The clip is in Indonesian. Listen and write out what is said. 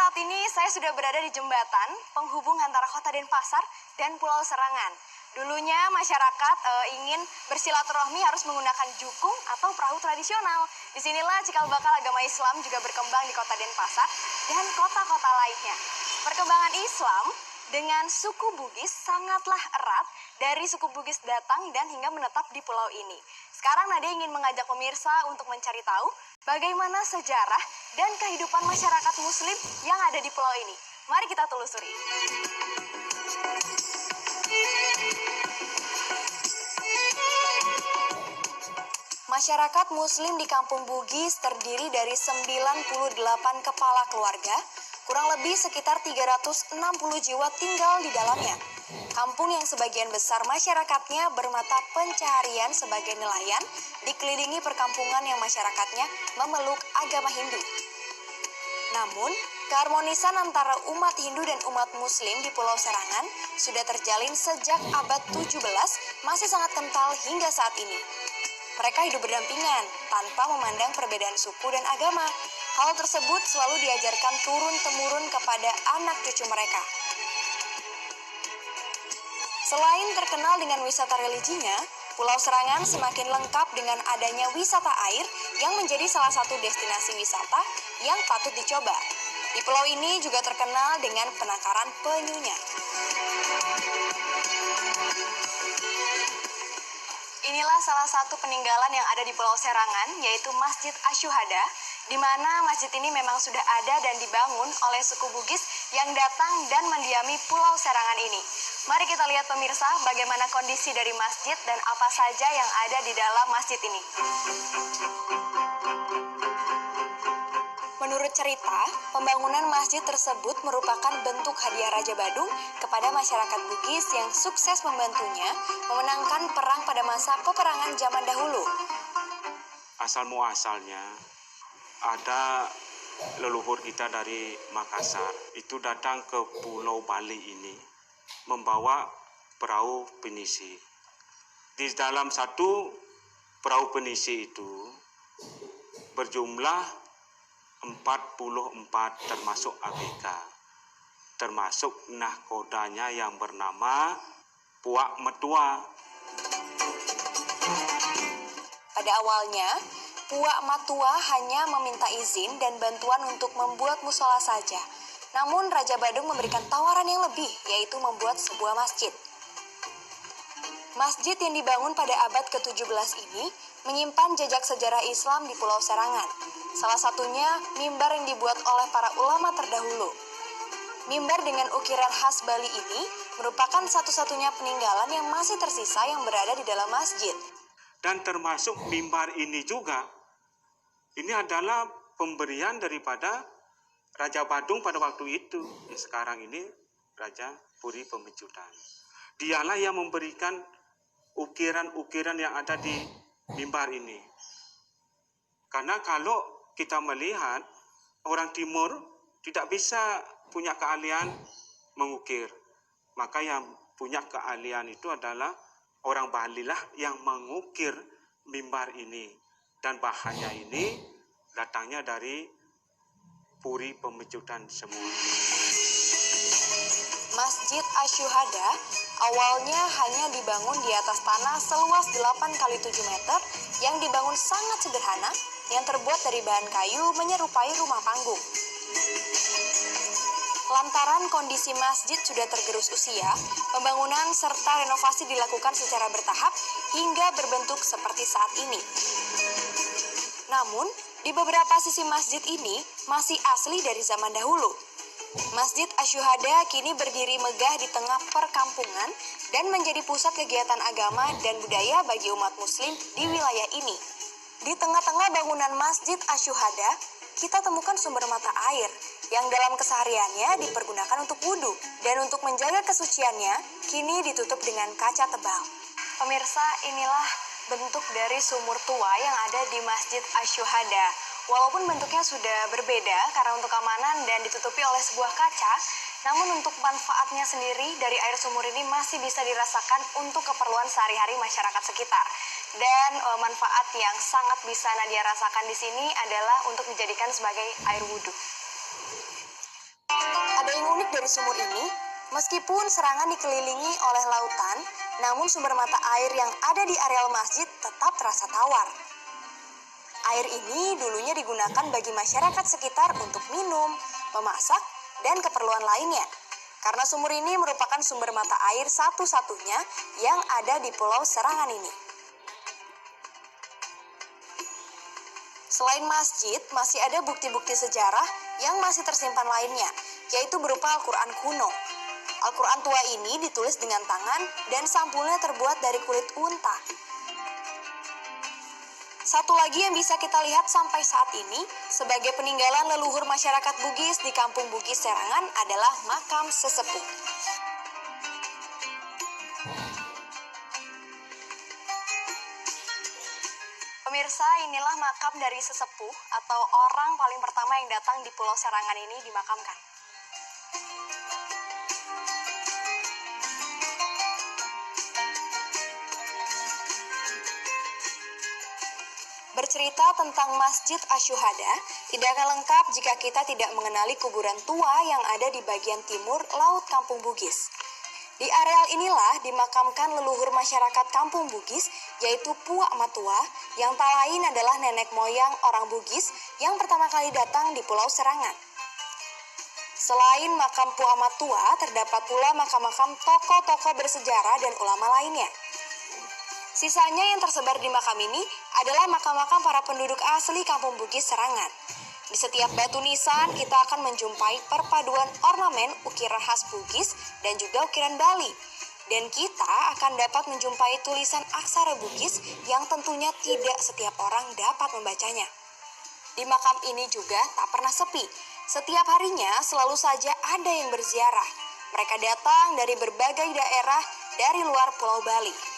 saat ini saya sudah berada di jembatan penghubung antara Kota Denpasar dan Pulau Serangan. Dulunya masyarakat ingin bersilaturahmi harus menggunakan jukung atau perahu tradisional. Disinilah cikal bakal agama Islam juga berkembang di Kota Denpasar dan kota-kota lainnya. Perkembangan Islam dengan suku Bugis sangatlah erat, dari suku Bugis datang dan hingga menetap di pulau ini. Sekarang Nadia ingin mengajak pemirsa untuk mencari tahu bagaimana sejarah dan kehidupan masyarakat Muslim yang ada di pulau ini. Mari kita telusuri. Masyarakat Muslim di Kampung Bugis terdiri dari 98 kepala keluarga, kurang lebih sekitar 360 jiwa tinggal di dalamnya. Kampung yang sebagian besar masyarakatnya bermata pencaharian sebagai nelayan, dikelilingi perkampungan yang masyarakatnya memeluk agama Hindu. Namun, keharmonisan antara umat Hindu dan umat Muslim di Pulau Serangan sudah terjalin sejak abad 17, masih sangat kental hingga saat ini. Mereka hidup berdampingan tanpa memandang perbedaan suku dan agama. Hal tersebut selalu diajarkan turun-temurun kepada anak cucu mereka. Selain terkenal dengan wisata religinya, Pulau Serangan semakin lengkap dengan adanya wisata air yang menjadi salah satu destinasi wisata yang patut dicoba. Di pulau ini juga terkenal dengan penangkaran penyunya. Inilah salah satu peninggalan yang ada di Pulau Serangan, yaitu Masjid Asyuhada, di mana masjid ini memang sudah ada dan dibangun oleh suku Bugis yang datang dan mendiami Pulau Serangan ini. Mari kita lihat pemirsa bagaimana kondisi dari masjid dan apa saja yang ada di dalam masjid ini. Menurut cerita, pembangunan masjid tersebut merupakan bentuk hadiah Raja Badung kepada masyarakat Bugis yang sukses membantunya memenangkan perang pada masa peperangan zaman dahulu. Asal muasalnya ada leluhur kita dari Makassar itu datang ke Pulau Bali ini membawa perahu penisi. Di dalam satu perahu penisi itu berjumlah 44 termasuk ABK, termasuk nahkodanya yang bernama Puak Metua. Pada awalnya, Puak Matua hanya meminta izin dan bantuan untuk membuat musola saja. Namun Raja Badung memberikan tawaran yang lebih, yaitu membuat sebuah masjid. Masjid yang dibangun pada abad ke-17 ini menyimpan jejak sejarah Islam di Pulau Serangan. Salah satunya mimbar yang dibuat oleh para ulama terdahulu. Mimbar dengan ukiran khas Bali ini merupakan satu-satunya peninggalan yang masih tersisa yang berada di dalam masjid. Dan termasuk mimbar ini juga, ini adalah pemberian daripada Raja Badung pada waktu itu. Sekarang ini Raja Puri Pemecutan. Dialah yang memberikan ukiran-ukiran yang ada di mimbar ini. Karena kalau kita melihat orang Timur tidak bisa punya keahlian mengukir. Maka yang punya keahlian itu adalah orang Bali lah yang mengukir mimbar ini. Dan bahannya ini datangnya dari Puri Pemecutan semua. Masjid Asyuhada awalnya hanya dibangun di atas tanah seluas 8x7 meter yang dibangun sangat sederhana yang terbuat dari bahan kayu menyerupai rumah panggung. Lantaran kondisi masjid sudah tergerus usia, pembangunan serta renovasi dilakukan secara bertahap hingga berbentuk seperti saat ini. Namun, di beberapa sisi masjid ini masih asli dari zaman dahulu. Masjid Asyuhada kini berdiri megah di tengah perkampungan dan menjadi pusat kegiatan agama dan budaya bagi umat Muslim di wilayah ini. Di tengah-tengah bangunan Masjid Asyuhada, kita temukan sumber mata air yang dalam kesehariannya dipergunakan untuk wudhu dan untuk menjaga kesuciannya kini ditutup dengan kaca tebal. Pemirsa, inilah bentuk dari sumur tua yang ada di Masjid Asyuhada. Walaupun bentuknya sudah berbeda karena untuk keamanan dan ditutupi oleh sebuah kaca, namun untuk manfaatnya sendiri dari air sumur ini masih bisa dirasakan untuk keperluan sehari-hari masyarakat sekitar. Dan manfaat yang sangat bisa Nadia rasakan di sini adalah untuk dijadikan sebagai air wudhu. unik dari sumur ini, meskipun Serangan dikelilingi oleh lautan, namun sumber mata air yang ada di areal masjid tetap terasa tawar. Air ini dulunya digunakan bagi masyarakat sekitar untuk minum, memasak, dan keperluan lainnya. Karena sumur ini merupakan sumber mata air satu-satunya yang ada di Pulau Serangan ini. Selain masjid, masih ada bukti-bukti sejarah yang masih tersimpan lainnya, yaitu berupa Al-Quran kuno. Al-Quran tua ini ditulis dengan tangan dan sampulnya terbuat dari kulit unta. Satu lagi yang bisa kita lihat sampai saat ini sebagai peninggalan leluhur masyarakat Bugis di Kampung Bugis Serangan adalah makam sesepuh. Pemirsa, inilah makam dari sesepuh atau orang paling pertama yang datang di Pulau Serangan ini dimakamkan. Bercerita tentang Masjid Asyuhada tidak akan lengkap jika kita tidak mengenali kuburan tua yang ada di bagian timur Laut Kampung Bugis. Di areal inilah dimakamkan leluhur masyarakat Kampung Bugis, yaitu Puak Matua, yang tak lain adalah nenek moyang orang Bugis yang pertama kali datang di Pulau Serangan. Selain makam Puak Matua, terdapat pula makam-makam tokoh-tokoh bersejarah dan ulama lainnya. Sisanya yang tersebar di makam ini adalah makam-makam para penduduk asli Kampung Bugis Serangan. Di setiap batu nisan kita akan menjumpai perpaduan ornamen ukiran khas Bugis dan juga ukiran Bali. Dan kita akan dapat menjumpai tulisan aksara Bugis yang tentunya tidak setiap orang dapat membacanya. Di makam ini juga tak pernah sepi. Setiap harinya selalu saja ada yang berziarah. Mereka datang dari berbagai daerah dari luar Pulau Bali.